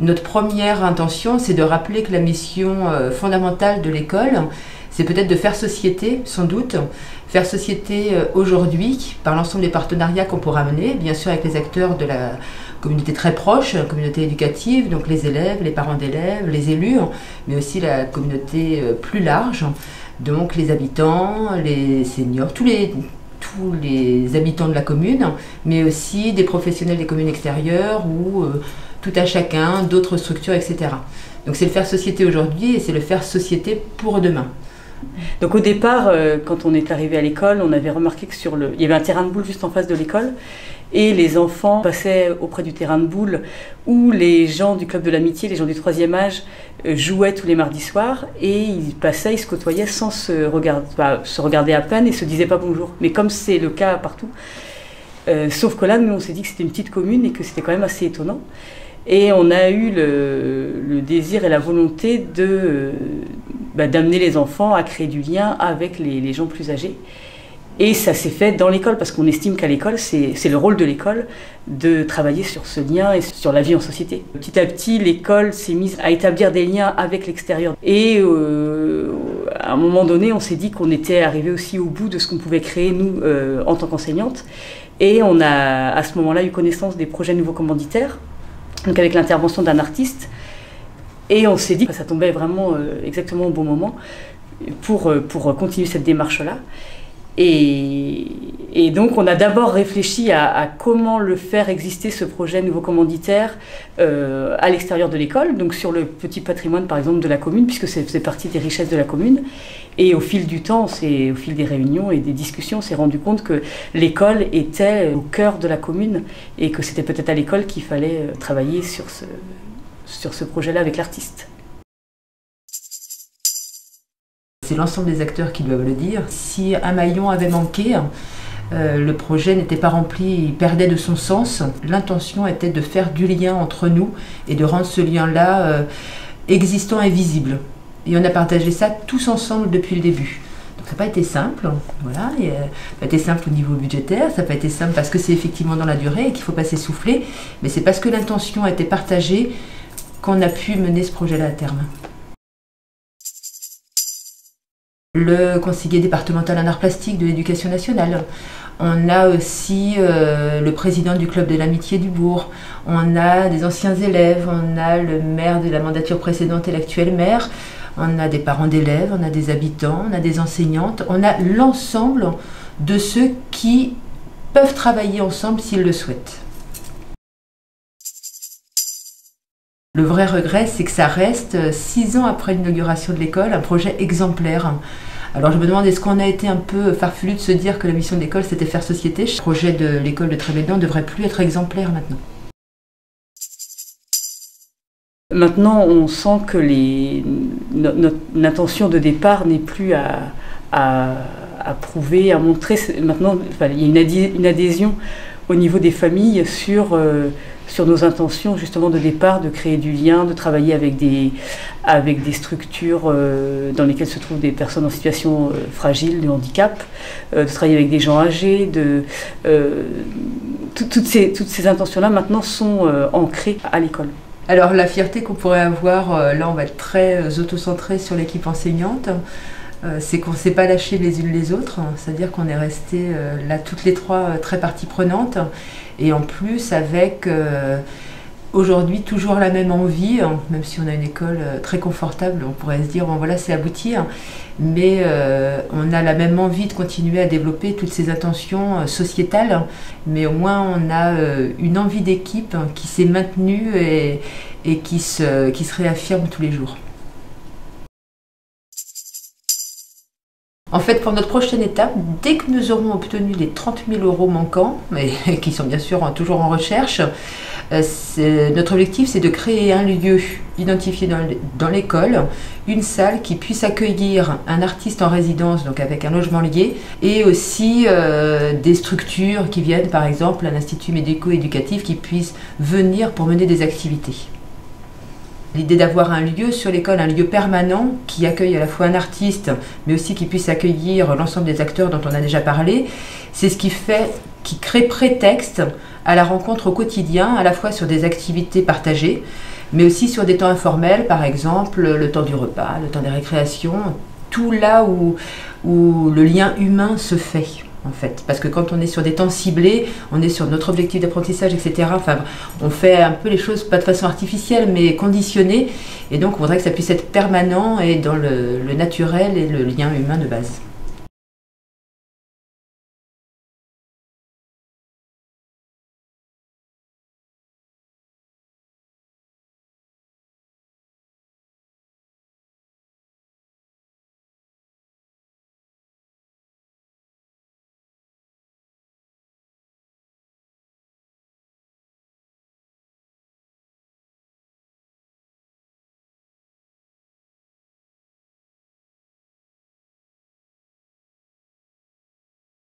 Notre première intention, c'est de rappeler que la mission fondamentale de l'école, c'est peut-être de faire société, sans doute, faire société aujourd'hui par l'ensemble des partenariats qu'on pourra mener, bien sûr avec les acteurs de la communauté très proche, la communauté éducative, donc les élèves, les parents d'élèves, les élus, mais aussi la communauté plus large, donc les habitants, les seniors, tous les habitants de la commune, mais aussi des professionnels des communes extérieures ou tout à chacun, d'autres structures, etc. Donc c'est le faire société aujourd'hui et c'est le faire société pour demain. Donc au départ, quand on est arrivé à l'école, on avait remarqué que il y avait un terrain de boules juste en face de l'école et les enfants passaient auprès du terrain de boules où les gens du club de l'amitié, les gens du 3e âge, jouaient tous les mardis soirs et ils passaient, ils se côtoyaient sans se regarder à peine et se disaient pas bonjour. Mais comme c'est le cas partout, sauf que là, nous on s'est dit que c'était une petite commune et que c'était quand même assez étonnant. Et on a eu le désir et la volonté d'amener les enfants à créer du lien avec les gens plus âgés. Et ça s'est fait dans l'école, parce qu'on estime qu'à l'école, c'est le rôle de l'école de travailler sur ce lien et sur la vie en société. Petit à petit, l'école s'est mise à établir des liens avec l'extérieur. Et à un moment donné, on s'est dit qu'on était arrivé aussi au bout de ce qu'on pouvait créer, nous, en tant qu'enseignantes. Et on a, à ce moment-là, eu connaissance des projets nouveaux commanditaires, donc avec l'intervention d'un artiste. Et on s'est dit que ça tombait vraiment exactement au bon moment pour continuer cette démarche-là. Et donc on a d'abord réfléchi à comment le faire exister, ce projet nouveau commanditaire, à l'extérieur de l'école, donc sur le petit patrimoine par exemple de la commune, puisque c'est faisait partie des richesses de la commune. Et au fil du temps, au fil des réunions et des discussions, on s'est rendu compte que l'école était au cœur de la commune et que c'était peut-être à l'école qu'il fallait travailler sur ce projet-là avec l'artiste. C'est l'ensemble des acteurs qui doivent le dire. Si un maillon avait manqué, le projet n'était pas rempli, il perdait de son sens. L'intention était de faire du lien entre nous et de rendre ce lien-là existant et visible. Et on a partagé ça tous ensemble depuis le début. Donc ça n'a pas été simple, voilà. Ça n'a pas été simple au niveau budgétaire, ça n'a pas été simple parce que c'est effectivement dans la durée et qu'il ne faut pas s'essouffler, mais c'est parce que l'intention a été partagée qu'on a pu mener ce projet-là à terme. Le conseiller départemental en arts plastiques de l'éducation nationale. On a aussi le président du club de l'amitié du bourg. On a des anciens élèves, on a le maire de la mandature précédente et l'actuel maire. On a des parents d'élèves, on a des habitants, on a des enseignantes. On a l'ensemble de ceux qui peuvent travailler ensemble s'ils le souhaitent. Le vrai regret, c'est que ça reste, 6 ans après l'inauguration de l'école, un projet exemplaire. Alors je me demande, est-ce qu'on a été un peu farfelu de se dire que la mission de l'école, c'était faire société? Le projet de l'école de Trébédan ne devrait plus être exemplaire maintenant. Maintenant, on sent que notre intention de départ n'est plus à prouver, à montrer. Maintenant, il y a une adhésion au niveau des familles sur nos intentions justement de départ, de créer du lien, de travailler avec des structures dans lesquelles se trouvent des personnes en situation fragile, de handicap, de travailler avec des gens âgés. Toutes ces intentions-là maintenant sont ancrées à l'école. Alors la fierté qu'on pourrait avoir, là on va être très autocentré sur l'équipe enseignante, c'est qu'on ne s'est pas lâché les unes les autres, c'est-à-dire qu'on est resté là toutes les trois très parties prenantes et en plus avec aujourd'hui toujours la même envie, même si on a une école très confortable, on pourrait se dire bon voilà c'est abouti, mais on a la même envie de continuer à développer toutes ces intentions sociétales, mais au moins on a une envie d'équipe qui s'est maintenue et qui se réaffirme tous les jours. En fait, pour notre prochaine étape, dès que nous aurons obtenu les 30 000 € manquants, mais qui sont bien sûr toujours en recherche, notre objectif c'est de créer un lieu identifié dans l'école, une salle qui puisse accueillir un artiste en résidence, donc avec un logement lié, et aussi des structures qui viennent, par exemple, un institut médico-éducatif qui puisse venir pour mener des activités. L'idée d'avoir un lieu sur l'école, un lieu permanent qui accueille à la fois un artiste, mais aussi qui puisse accueillir l'ensemble des acteurs dont on a déjà parlé, c'est ce qui crée prétexte à la rencontre au quotidien, à la fois sur des activités partagées, mais aussi sur des temps informels, par exemple le temps du repas, le temps des récréations, tout là où le lien humain se fait. En fait, parce que quand on est sur des temps ciblés, on est sur notre objectif d'apprentissage, etc. Enfin, on fait un peu les choses, pas de façon artificielle, mais conditionnée. Et donc, on voudrait que ça puisse être permanent et dans le naturel et le lien humain de base.